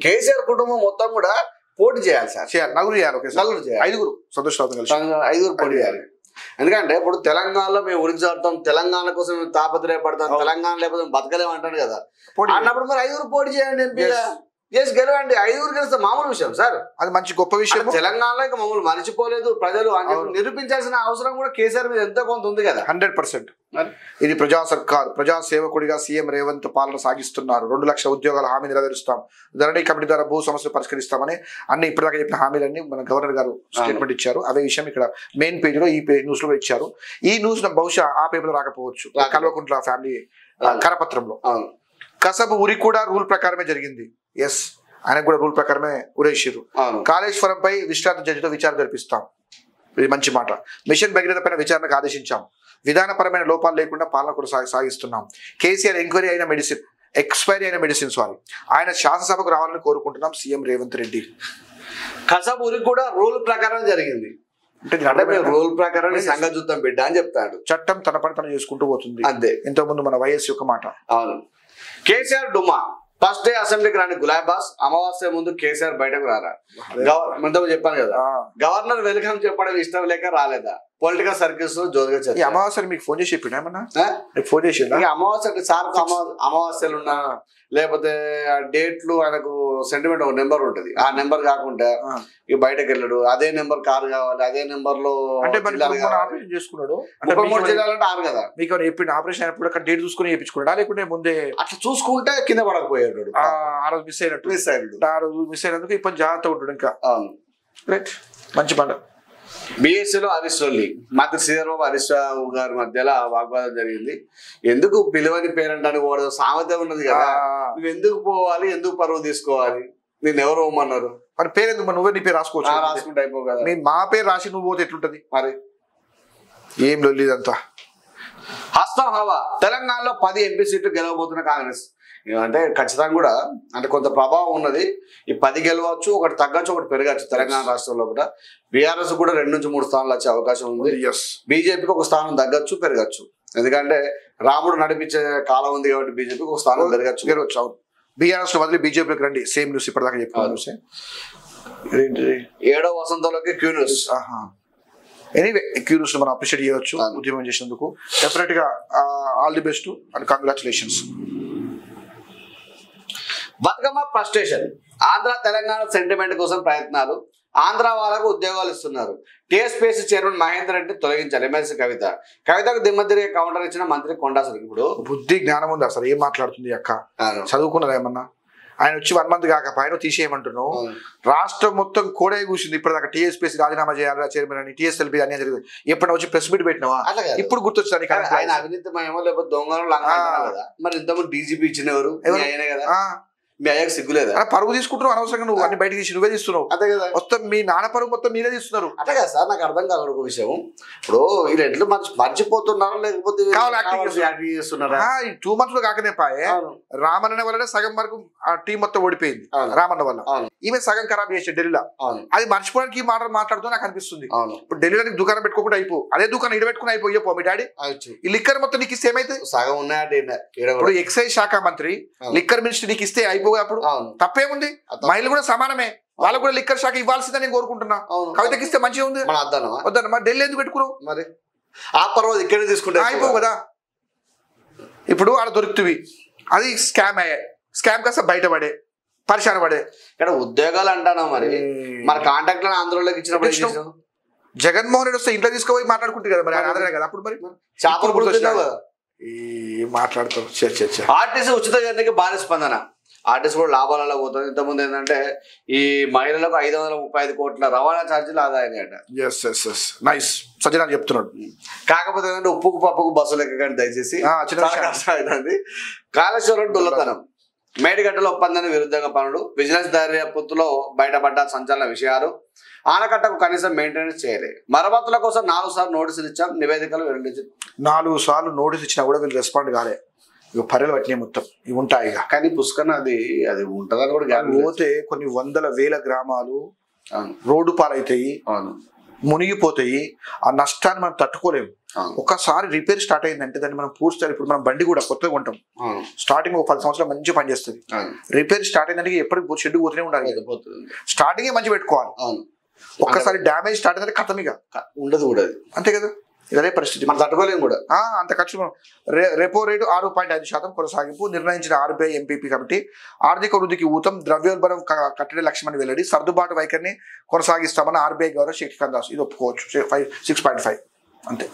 కేసీఆర్ కుటుంబం మొత్తం కూడా పోటీ చేయాలి సార్. చేయాలి, నలుగురు చేయాలి. ఓకే, నలుగురు చేయాలి, 5 సంతోష్ రావు కలిసి 5 పోటీ చేయాలి. ఎందుకంటే ఇప్పుడు తెలంగాణలో మేము ఉరికి చాడతాం, తెలంగాణ కోసం మేము తాపత్రయపడతాం, తెలంగాణ లేకపోతే బతకలేము అంటాడు కదా అన్నప్పుడు మరి 5 పోటీ చేయండి, ఎంపీగా చేసి గెలవండి. 5 గెలిస్తే మామూలు విషయం సార్, అది మంచి గొప్ప విషయం. తెలంగాణలో ఇంకా మమ్మల్ని మర్చిపోలేదు ప్రజలు అని నిరూపించాల్సిన అవసరం కూడా కేసీఆర్ మీద ఎంతో కొంత ఉంది కదా. 100%. ఇది ప్రజా సర్కార్, ప్రజా సేవకుడిగా సీఎం రేవంత్ పాలన సాగిస్తున్నారు. 2 లక్షల ఉద్యోగాల హామీ నెరవేరుస్తాం, ధరణి కమిటీ ద్వారా భూ సమస్యలు పరిష్కరిస్తామని అన్ని ఇప్పటిదాకా చెప్పిన హామీలన్నీ మన గవర్నర్ గారు స్టేట్మెంట్ ఇచ్చారు. అదే విషయం ఇక్కడ మెయిన్ పేజ్ లో ఈ న్యూస్ లో ఇచ్చారు. ఈ న్యూస్ బహుశా ఆ పేపర్ లో రాకపోవచ్చు, కల్వకుంట్ల ఫ్యామిలీ కరపత్రంలో. కసబ్ ఉరి కూడా రూల్ ప్రకారమే జరిగింది. ఎస్, ఆయనకు కూడా రూల్ ప్రకారమే ఉరేసిరు. కాళేశ్వరంపై విశ్రాంత జడ్జితో విచారణ జరిపిస్తాం, ఇది మంచి మాట. మిషన్ భగీరథ పైన విచారణకు ఆదేశించాం. విధానపరమైన లోపాలు లేకుండా పాలన కూడా సాగిస్తున్నాం. కేసీఆర్ ఎక్స్పైరీ అయిన మెడిసిన్స్ ఆయన శాసనసభకు రావాలని కోరుకుంటున్నాం. సీఎం రేవంత్ రెడ్డి. కసబ్ ఉరి కూడా రూల్ ప్రకారం జరిగింది అంటే రూల్ ప్రకారం సంఘజుద్ధం బిడ్డ అని చెప్తాడు. చట్టం తన పని తను చేసుకుంటూ పోతుంది అంతే. ఇంతకుముందు మన వైఎస్ యొక్క మాట. అవును. కేసీఆర్ డుమా ఫస్ట్ డే అసెంబ్లీకి రాని గులాబాస్, అమావాస్య ముందు కేసీఆర్ బయటకు రారా. చెప్పాను కదా, గవర్నర్ వెల్కమ్ చెప్పడం ఇష్టం లేక రాలేదా. పొలిటికల్ సర్కిల్స్ జోరుగా అమావాస్య మీకు ఫోన్ చేసి చెప్పిన ఏమన్నా ఫోన్ చేసి అమావాస్య సార్ అమావాస్యలు ఉన్నా లేకపోతే డేట్లు ఆయనకు సెంటిమెంట్ ఒక నెంబర్ ఉంటది, ఆ నెంబర్ కాకుండా ఇక బయటకు వెళ్ళాడు. అదే నెంబర్ కారు కావాలి, అదే నెంబర్ లో అంటే ఆపరేషన్ చేసుకున్నాడు. 33 జిల్లాలంటే 6 కదా. మీకు ఎప్పుడు ఆపరేషన్ అయినప్పుడు అక్కడ డేట్ చూసుకుని చేయించుకున్నాడా లేకుంటే ముందే అట్లా చూసుకుంటే కింద పడకపోయాడు. ఆ రోజు మిస్ అయినట్టు ఆ రోజు మిస్ అయినందుకు ఇప్పుడు జాగ్రత్తగా ఉంటాడు. ఇంకా రైట్, మంచి పండుగ. బిఎస్సీలో హరీష్ రావు మంత్రి శ్రీధర్బాబు హరీష్ రావు గారి మధ్యలో వాగ్వాదం జరిగింది. ఎందుకు పిలువని పేరంటానికి పోవడం సామెత ఉన్నది కదా, నువ్వు ఎందుకు పోవాలి, ఎందుకు పరువు తీసుకోవాలి, నేను ఎవరు ఇవ్వమన్నారు, మరి పేరు ఎందుకు, నువ్వే నీ పేరు రాసుకోవచ్చు, రాసుకుంటే అయిపో కదా. మా పేరు రాసి నువ్వు పోతే ఎట్లుంటది మరి, ఏం లొల్లిదంతా. హస్తం హవా, తెలంగాణలో 10 ఎంపీ సీట్లు గెలవబోతున్న కాంగ్రెస్. అంటే ఖచ్చితంగా కూడా అంటే కొంత ప్రభావం ఉన్నది. ఈ 10 గెలవచ్చు, ఒకటి తగ్గచ్చు, ఒకటి పెరగచ్చు. తెలంగాణ రాష్ట్రంలో కూడా బీఆర్ఎస్ కూడా 2 నుంచి 3 స్థానాలు వచ్చే అవకాశం ఉంది. బీజేపీకి ఒక స్థానం తగ్గచ్చు, పెరగచ్చు. ఎందుకంటే రాముడు నడిపించే కాలం ఉంది కాబట్టి బీజేపీకి ఒక స్థానం పెరగచ్చు. బీఆర్ఎస్ వదిలి బీజేపీకి రండి, సేమ్ న్యూస్ ఇప్పటిదాకా చెప్పాను. 7వ వసంతంలోకి Q News. Anyway Q News మనం అప్రిషియేట్ చేయవచ్చు ఉద్యమం చేసినందుకు. డెఫినెట్ గా all the best and congratulations. Bathukamma frustration, Andhra Telangana sentiment కోసం ప్రయత్నాలు, ఆంధ్ర వాళ్ళకు ఉద్యోగాలు ఇస్తున్నారు. టీఎస్పీఎస్సీ చైర్మన్ మహేందర్ రెడ్డి తొలగించారు. ఎమ్మెల్సీ కవితకు దిమ్మతిరిగే కౌంటర్ ఇచ్చిన మంత్రి కొండాసరి. ఇప్పుడు బుద్ధి జ్ఞానం ఉంది అసలు, ఏం మాట్లాడుతుంది అక్క, చదువుకున్నదా ఏమన్నా? ఆయన వచ్చి 1 మంత్ కాక పైన తీసేయమంటున్నావు. రాష్ట్రం మొత్తం కోడే కూర్చుంది ఇప్పటిదాకా. టీఎస్పీఎస్సీ రాజీనామా చేయాలి చైర్మన్ అని, టీఎస్ఎల్పీ అని జరిగింది. ఎప్పుడైనా వచ్చి ప్రెస్ మీట్ పెట్టినావా? ఇప్పుడు గుర్తొచ్చింది ఆయన అవినీతిమయమో లేకపోతే దొంగలు కదా. మరి ఇంతకుముందు డీజీపీ ఇచ్చినవారు కదా, మీ అయ్యాక సిగ్గులేదా? పరుగు తీసుకుంటున్నావు అనవసరంగా, నువ్వు అన్ని బయటకి తీసి నువ్వే తీస్తున్నావు. అదే కదా, మొత్తం మీ నాన్న పరుగు మొత్తం మీరే తీస్తున్నారు. అదే కదా సార్, నాకు అర్థం కాదు ఒక విషయం. ఇప్పుడు వీళ్ళు ఎట్లు మర్చిపోతున్నారా లేకపోతే చేస్తున్నారా? 2 months లో కాకనే పాయే రామన్న వల్లనే సగం వరకు ఆ టీం మొత్తం ఓడిపోయింది. రామన్న వల్ల ఈమె సగం ఖరాబ్ చేసి ఢిల్లీలో. అది మర్చిపోవడానికి ఈ మాట మాట్లాడుతూ నాకు అనిపిస్తుంది. ఇప్పుడు ఢిల్లీలో నీకు దుకాణం పెట్టుకోకుండా అయిపో, అదే దుకాణం ఇడ పెట్టుకుని అయిపోయో మీ డాడీ. ఈ లిక్కర్ మొత్తం నీకు ఇస్తే ఏమైతే సగం ఉన్నాయంటే, ఇప్పుడు ఎక్సైజ్ శాఖ మంత్రి లిక్కర్ మినిస్టర్ నీకు ఇస్తే అయిపోయి అప్పుడు తప్పేముంది? మహిళలు కూడా సమానమే, వాళ్ళకు కూడా లిక్కర్ శాఖ ఇవ్వాల్సిందని నేను కోరుకుంటున్నా. కవితకి ఇస్తే మంచిగా ఉంది. వద్దన్న మరి ఢిల్లీ ఎందుకు పెట్టుకున్నావు? మరి ఆ పర్వాలేదు ఇక్కడే తీసుకుంటే అయిపోవు కదా. ఇప్పుడు ఆడ దొరుకుతుంది, అది స్కామ్ అయ్యే, స్కామ్ కాస్త బయటపడే పరిశాన పడే. ఇక్కడ ఉద్యోగాలు అంటానా మరి, మన కాంటాక్ట్ లో ఆంధ్రలోకి ఇచ్చినప్పుడు జగన్మోహన్ రెడ్డి వస్తే ఇంట్లో తీసుకుపోయి మాట్లాడుకుంటుంది కదా, మరి ఆంధ్రనే కదా. అప్పుడు మరి చేపలు పుడుతున్నావు కదా, మాట్లాడతావు. ఆర్టీసీ ఉచిత జర్నీకి భారీ స్పందన. ఆర్టీసీ కూడా లాభాలలో పోతుంది. ఇంతకుముందు ఏంటంటే ఈ మహిళలకు 535 కోట్ల రవాణా ఛార్జీలు ఆదాయట. నైస్ సజ్జన చెప్తున్నాడు. కాకపోతే ఏంటంటే ఉప్పుకు పప్పుకు బస్సులు ఎక్కకండి దయచేసి, కష్టమైంది. కాళేశ్వరం డొల్లతనం, మేడిగడ్డలో ఒప్పందానికి విరుద్ధంగా పనులు, విజిలెన్స్ దర్యాప్తులో బయటపడ్డ సంచలన విషయాలు, ఆనకట్టకు కనీసం మెయింటెనెన్స్ చేయలేదు, మరమ్మతుల కోసం 4 సార్లు నోటీసులు ఇచ్చాం, నివేదికలు వెల్లడించారు. 4 సార్లు నోటీస్ ఇచ్చినా కూడా వీళ్ళు రెస్పాండ్ కాలే. ఇక పర్యలు పట్టినాయి మొత్తం, ఇవి ఉంటాయి. కానీ పుష్కర్ అది ఉంటుందని కూడా పోతే కొన్ని 100,000 గ్రామాలు రోడ్డు పాలవుతాయి. మునిగిపోతాయి. ఆ నష్టాన్ని మనం తట్టుకోలేము. ఒకసారి రిపేర్ స్టార్ట్ అయిందంటే దాన్ని మనం పూర్తి, ఇప్పుడు మనం బండి కూడా కొత్తగా కొంటాం, స్టార్టింగ్ ఒక 10 సంవత్సరాలు మంచిగా పనిచేస్తుంది. రిపేర్ స్టార్ట్ అయిందంటే ఎప్పటికి షెడ్ పోతూనే ఉండాలి. స్టార్టింగే మంచి పెట్టుకోవాలి. ఒక్కసారి డ్యామేజ్ స్టార్ట్ అయిందంటే కథమిగా ఉండదు కూడా, అంతే కదా. ఇదే పరిస్థితి, మనం తట్టుకోలేము కూడా. అంత ఖర్చు. రెపో రేటు 6.5% కొనసాగింపు నిర్ణయించిన RBI MPP కమిటీ. ఆర్థిక వృద్ధికి ఊతం, ద్రవ్యోల్బణం కట్టడి లక్ష్యమని వెల్లడి. సర్దుబాటు వైఖరిని కొనసాగిస్తామని RBI గవర్నర్ శక్తికాంత్ దాస్. ఇది ఒప్పుకోవచ్చు. 6.5 అంతే.